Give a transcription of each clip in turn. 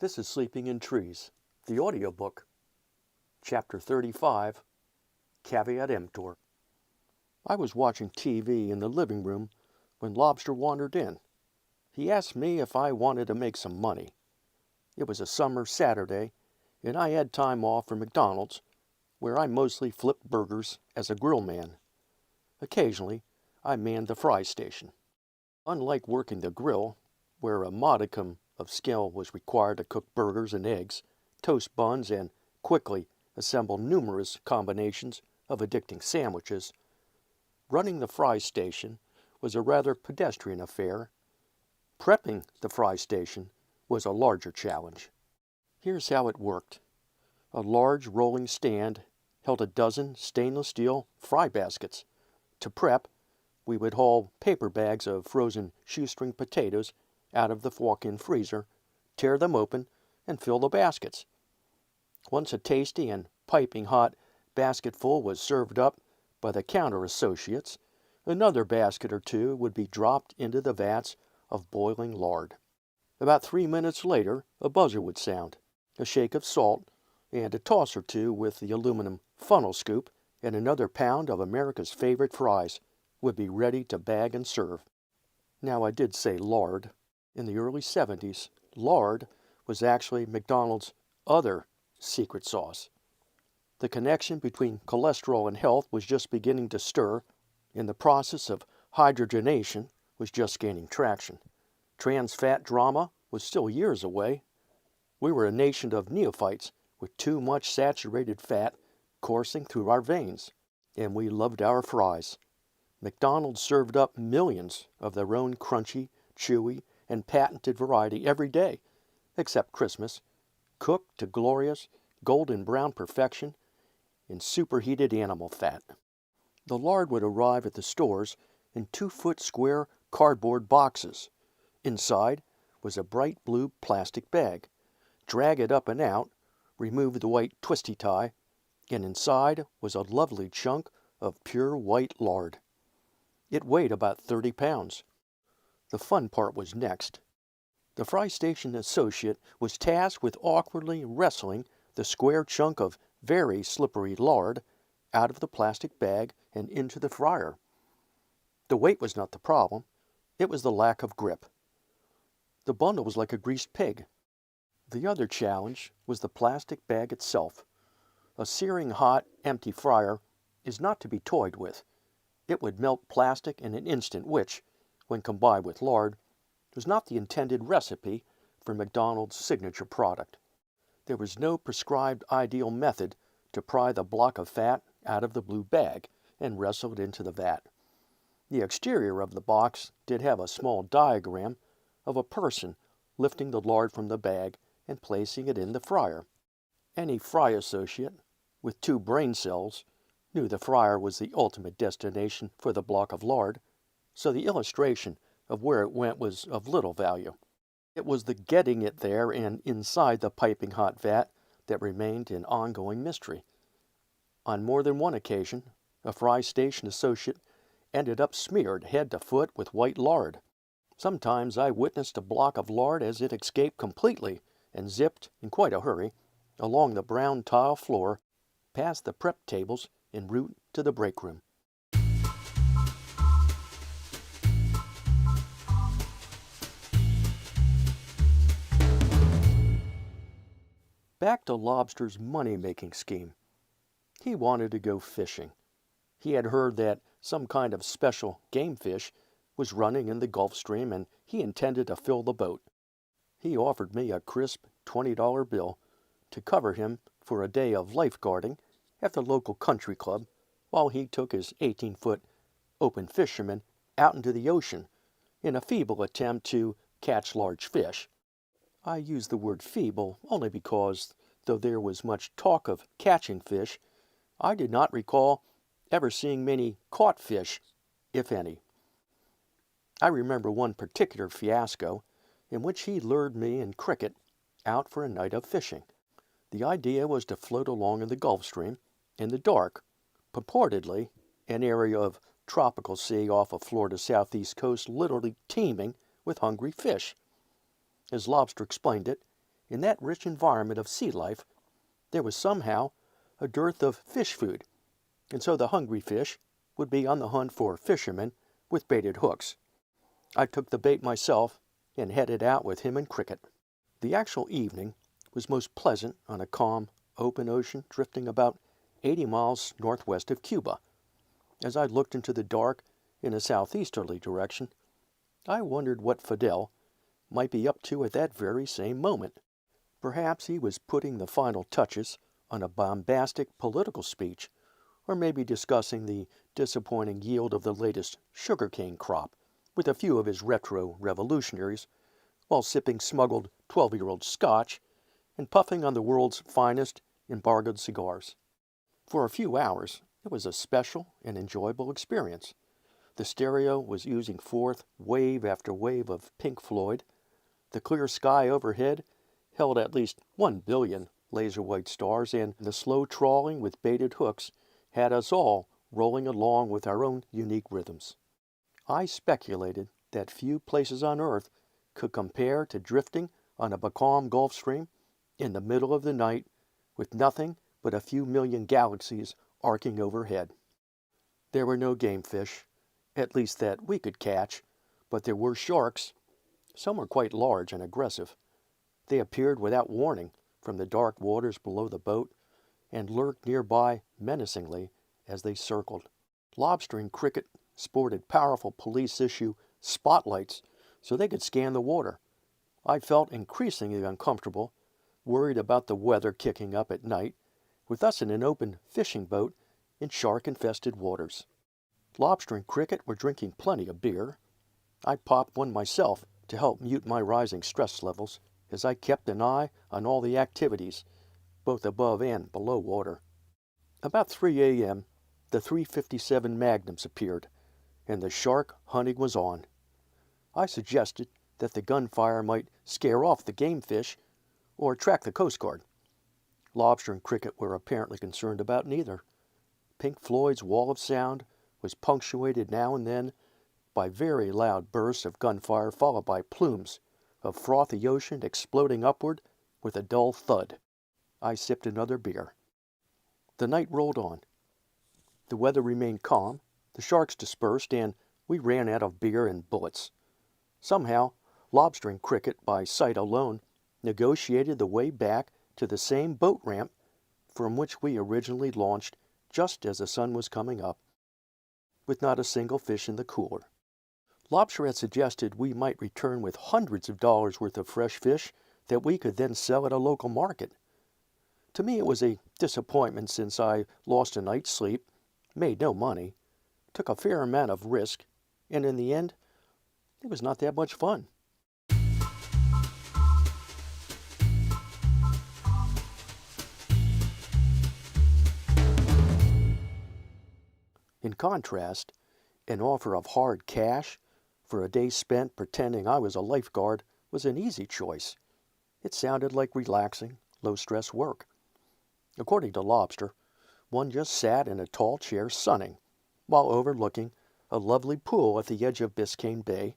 This is Sleeping in Trees, the audiobook, Chapter 35, Caveat Emptor. I was watching TV in the living room when Lobster wandered in. He asked me if I wanted to make some money. It was a summer Saturday, and I had time off from McDonald's, where I mostly flipped burgers as a grill man. Occasionally, I manned the fry station. Unlike working the grill, where a modicum of skill was required to cook burgers and eggs, toast buns, and quickly assemble numerous combinations of addicting sandwiches, running the fry station was a rather pedestrian affair. Prepping the fry station was a larger challenge. Here's how it worked. A large rolling stand held a dozen stainless steel fry baskets. To prep, we would haul paper bags of frozen shoestring potatoes out of the walk-in freezer, tear them open, and fill the baskets. Once a tasty and piping hot basketful was served up by the counter associates, another basket or two would be dropped into the vats of boiling lard. About 3 minutes later, a buzzer would sound. A shake of salt and a toss or two with the aluminum funnel scoop and another pound of America's favorite fries would be ready to bag and serve. Now, I did say lard. In the early 70s, lard was actually McDonald's other secret sauce. The connection between cholesterol and health was just beginning to stir, and the process of hydrogenation was just gaining traction. Trans fat drama was still years away. We were a nation of neophytes with too much saturated fat coursing through our veins, and we loved our fries. McDonald's served up millions of their own crunchy, chewy, and patented variety every day, except Christmas, cooked to glorious golden brown perfection in superheated animal fat. The lard would arrive at the stores in 2-foot square cardboard boxes. Inside was a bright blue plastic bag. Drag it up and out, remove the white twisty tie, and inside was a lovely chunk of pure white lard. It weighed about 30 pounds. The fun part was next. The fry station associate was tasked with awkwardly wresting the square chunk of very slippery lard out of the plastic bag and into the fryer. The weight was not the problem. It was the lack of grip. The bundle was like a greased pig. The other challenge was the plastic bag itself. A searing hot, empty fryer is not to be toyed with. It would melt plastic in an instant, which, when combined with lard, was not the intended recipe for McDonald's signature product. There was no prescribed ideal method to pry the block of fat out of the blue bag and wrestle it into the vat. The exterior of the box did have a small diagram of a person lifting the lard from the bag and placing it in the fryer. Any fry associate with 2 brain cells knew the fryer was the ultimate destination for the block of lard, so the illustration of where it went was of little value. It was the getting it there and inside the piping hot vat that remained an ongoing mystery. On more than one occasion, a fry station associate ended up smeared head to foot with white lard. Sometimes I witnessed a block of lard as it escaped completely and zipped, in quite a hurry, along the brown tile floor, past the prep tables en route to the break room. Back to Lobster's money-making scheme. He wanted to go fishing. He had heard that some kind of special game fish was running in the Gulf Stream, and he intended to fill the boat. He offered me a crisp $20 bill to cover him for a day of lifeguarding at the local country club while he took his 18-foot open fisherman out into the ocean in a feeble attempt to catch large fish. I use the word feeble only because, though there was much talk of catching fish, I did not recall ever seeing many caught fish, if any. I remember one particular fiasco in which he lured me and Cricket out for a night of fishing. The idea was to float along in the Gulf Stream in the dark, purportedly an area of tropical sea off of Florida's southeast coast literally teeming with hungry fish. As Lobster explained it, in that rich environment of sea life, there was somehow a dearth of fish food, and so the hungry fish would be on the hunt for fishermen with baited hooks. I took the bait myself and headed out with him and Cricket. The actual evening was most pleasant on a calm, open ocean drifting about 80 miles northwest of Cuba. As I looked into the dark in a southeasterly direction, I wondered what Fidel might be up to at that very same moment. Perhaps he was putting the final touches on a bombastic political speech, or maybe discussing the disappointing yield of the latest sugarcane crop with a few of his retro revolutionaries, while sipping smuggled 12-year-old scotch and puffing on the world's finest embargoed cigars. For a few hours, it was a special and enjoyable experience. The stereo was oozing forth wave after wave of Pink Floyd. The clear sky overhead held at least 1 billion laser-white stars, and the slow trawling with baited hooks had us all rolling along with our own unique rhythms. I speculated that few places on Earth could compare to drifting on a becalmed Gulf Stream in the middle of the night with nothing but a few million galaxies arcing overhead. There were no game fish, at least that we could catch, but there were sharks. Some were quite large and aggressive. They appeared without warning from the dark waters below the boat and lurked nearby menacingly as they circled. Lobster and Cricket sported powerful police-issue spotlights so they could scan the water. I felt increasingly uncomfortable, worried about the weather kicking up at night, with us in an open fishing boat in shark-infested waters. Lobster and Cricket were drinking plenty of beer. I popped one myself to help mute my rising stress levels as I kept an eye on all the activities, both above and below water. About 3 a.m., the 357 Magnums appeared, and the shark hunting was on. I suggested that the gunfire might scare off the game fish or attract the Coast Guard. Lobster and Cricket were apparently concerned about neither. Pink Floyd's wall of sound was punctuated now and then by very loud bursts of gunfire followed by plumes of frothy ocean exploding upward with a dull thud. I sipped another beer. The night rolled on. The weather remained calm, the sharks dispersed, and we ran out of beer and bullets. Somehow, Lobster and Cricket, by sight alone, negotiated the way back to the same boat ramp from which we originally launched just as the sun was coming up, with not a single fish in the cooler. Lobster had suggested we might return with hundreds of dollars worth of fresh fish that we could then sell at a local market. To me it was a disappointment since I lost a night's sleep, made no money, took a fair amount of risk, and in the end, it was not that much fun. In contrast, an offer of hard cash for a day spent pretending I was a lifeguard was an easy choice. It sounded like relaxing, low-stress work. According to Lobster, one just sat in a tall chair sunning, while overlooking a lovely pool at the edge of Biscayne Bay,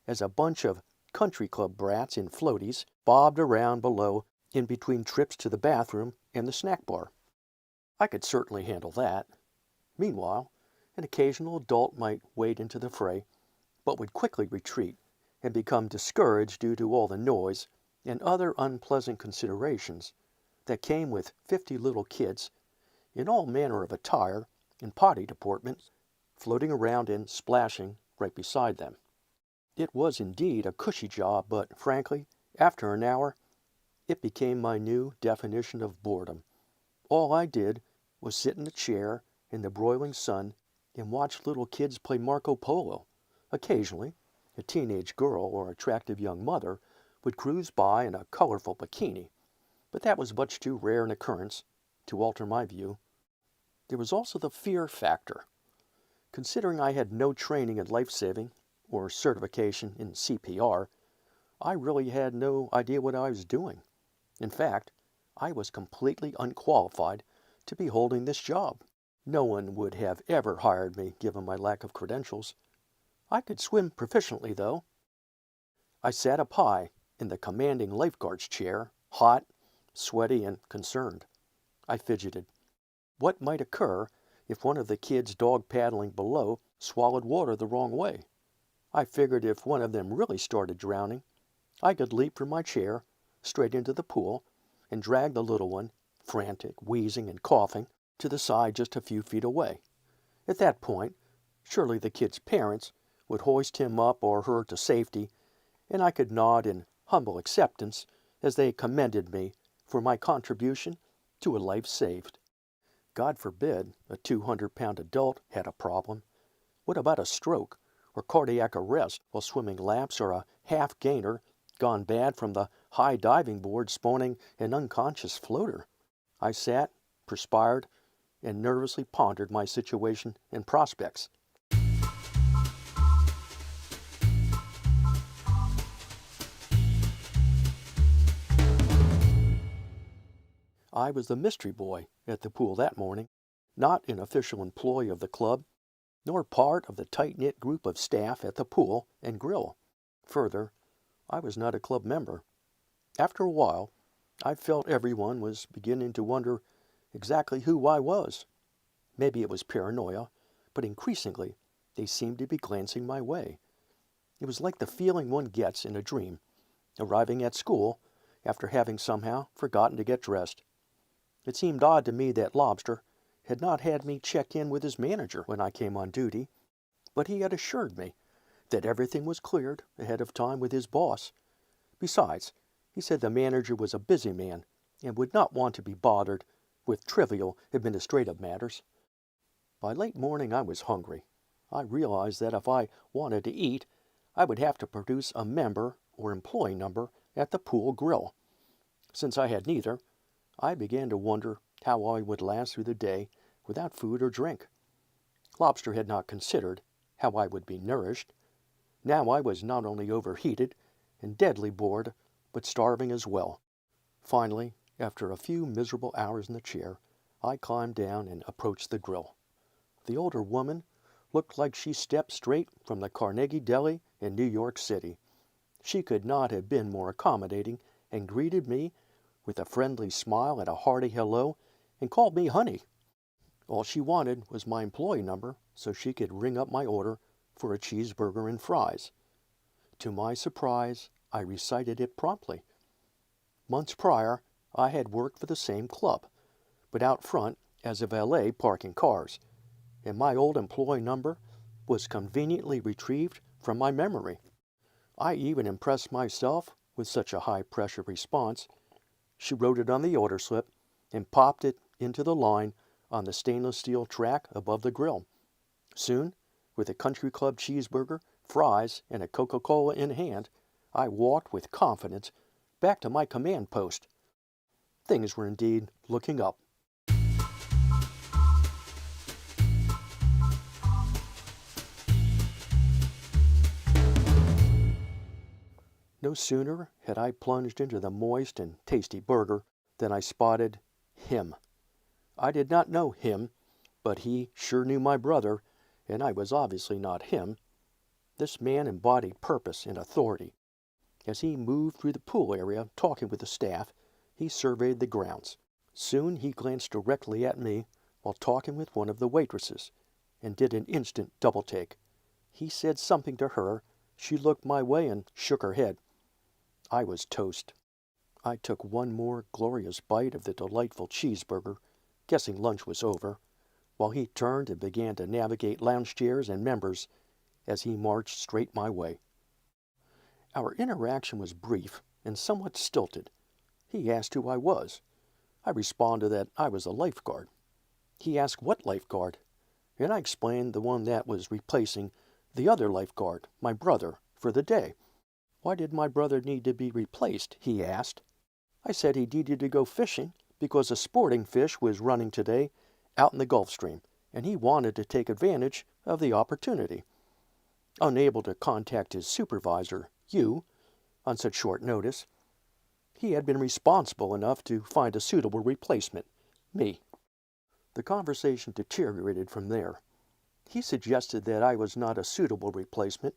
as a bunch of country club brats in floaties bobbed around below in between trips to the bathroom and the snack bar. I could certainly handle that. Meanwhile, an occasional adult might wade into the fray, but would quickly retreat and become discouraged due to all the noise and other unpleasant considerations that came with 50 little kids in all manner of attire and potty deportment floating around and splashing right beside them. It was indeed a cushy job, but frankly, after an hour, it became my new definition of boredom. All I did was sit in a chair in the broiling sun and watch little kids play Marco Polo. Occasionally, a teenage girl or attractive young mother would cruise by in a colorful bikini, but that was much too rare an occurrence to alter my view. There was also the fear factor. Considering I had no training in life-saving or certification in CPR, I really had no idea what I was doing. In fact, I was completely unqualified to be holding this job. No one would have ever hired me given my lack of credentials. I could swim proficiently, though. I sat up high in the commanding lifeguard's chair hot, sweaty, and concerned. I fidgeted. What might occur if one of the kids dog paddling below swallowed water the wrong way? I figured if one of them really started drowning, I could leap from my chair straight into the pool and drag the little one, frantic, wheezing, and coughing, to the side just a few feet away. At that point, surely the kid's parents would hoist him up or her to safety, and I could nod in humble acceptance as they commended me for my contribution to a life saved. God forbid a 200-pound adult had a problem. What about a stroke or cardiac arrest while swimming laps, or a half-gainer gone bad from the high diving board spawning an unconscious floater? I sat, perspired, and nervously pondered my situation and prospects. I was the mystery boy at the pool that morning, not an official employee of the club, nor part of the tight-knit group of staff at the pool and grill. Further, I was not a club member. After a while, I felt everyone was beginning to wonder exactly who I was. Maybe it was paranoia, but increasingly they seemed to be glancing my way. It was like the feeling one gets in a dream, arriving at school after having somehow forgotten to get dressed. It seemed odd to me that Lobster had not had me check in with his manager when I came on duty, but he had assured me that everything was cleared ahead of time with his boss. Besides, he said the manager was a busy man and would not want to be bothered with trivial administrative matters. By late morning I was hungry. I realized that if I wanted to eat, I would have to produce a member or employee number at the pool grill. Since I had neither, I began to wonder how I would last through the day without food or drink. Lobster had not considered how I would be nourished. Now I was not only overheated and deadly bored, but starving as well. Finally, after a few miserable hours in the chair, I climbed down and approached the grill. The older woman looked like she stepped straight from the Carnegie Deli in New York City. She could not have been more accommodating and greeted me with a friendly smile and a hearty hello, and called me honey. All she wanted was my employee number so she could ring up my order for a cheeseburger and fries. To my surprise, I recited it promptly. Months prior, I had worked for the same club, but out front as a valet parking cars, and my old employee number was conveniently retrieved from my memory. I even impressed myself with such a high-pressure response. She wrote it on the order slip and popped it into the line on the stainless steel track above the grill. Soon, with a country club cheeseburger, fries, and a Coca-Cola in hand, I walked with confidence back to my command post. Things were indeed looking up. No sooner had I plunged into the moist and tasty burger than I spotted him. I did not know him, but he sure knew my brother, and I was obviously not him. This man embodied purpose and authority. As he moved through the pool area talking with the staff, he surveyed the grounds. Soon he glanced directly at me while talking with one of the waitresses, and did an instant double-take. He said something to her. She looked my way and shook her head. I was toast. I took one more glorious bite of the delightful cheeseburger, guessing lunch was over, while he turned and began to navigate lounge chairs and members as he marched straight my way. Our interaction was brief and somewhat stilted. He asked who I was. I responded that I was a lifeguard. He asked what lifeguard, and I explained the one that was replacing the other lifeguard, my brother, for the day. Why did my brother need to be replaced, he asked. I said he needed to go fishing because a sporting fish was running today out in the Gulf Stream, and he wanted to take advantage of the opportunity. Unable to contact his supervisor, on such short notice, he had been responsible enough to find a suitable replacement, me. The conversation deteriorated from there. He suggested that I was not a suitable replacement,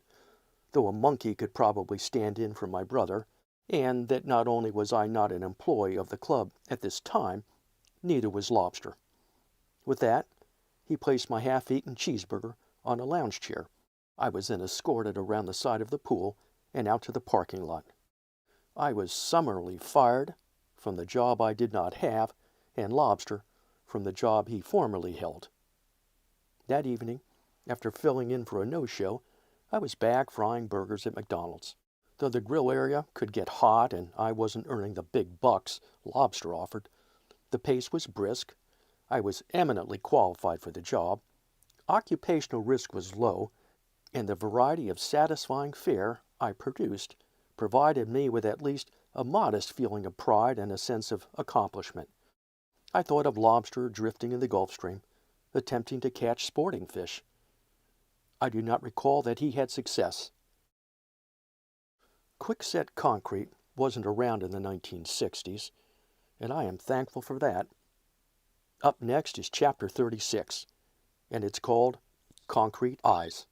though a monkey could probably stand in for my brother, and that not only was I not an employee of the club at this time, neither was Lobster. With that, he placed my half-eaten cheeseburger on a lounge chair. I was then escorted around the side of the pool and out to the parking lot. I was summarily fired from the job I did not have, and Lobster from the job he formerly held. That evening, after filling in for a no-show, I was back frying burgers at McDonald's. Though the grill area could get hot and I wasn't earning the big bucks Lobster offered, the pace was brisk, I was eminently qualified for the job, occupational risk was low, and the variety of satisfying fare I produced provided me with at least a modest feeling of pride and a sense of accomplishment. I thought of Lobster drifting in the Gulf Stream, attempting to catch sporting fish. I do not recall that he had success. Quickset concrete wasn't around in the 1960s, and I am thankful for that. Up next is Chapter 36, and it's called Concrete Eyes.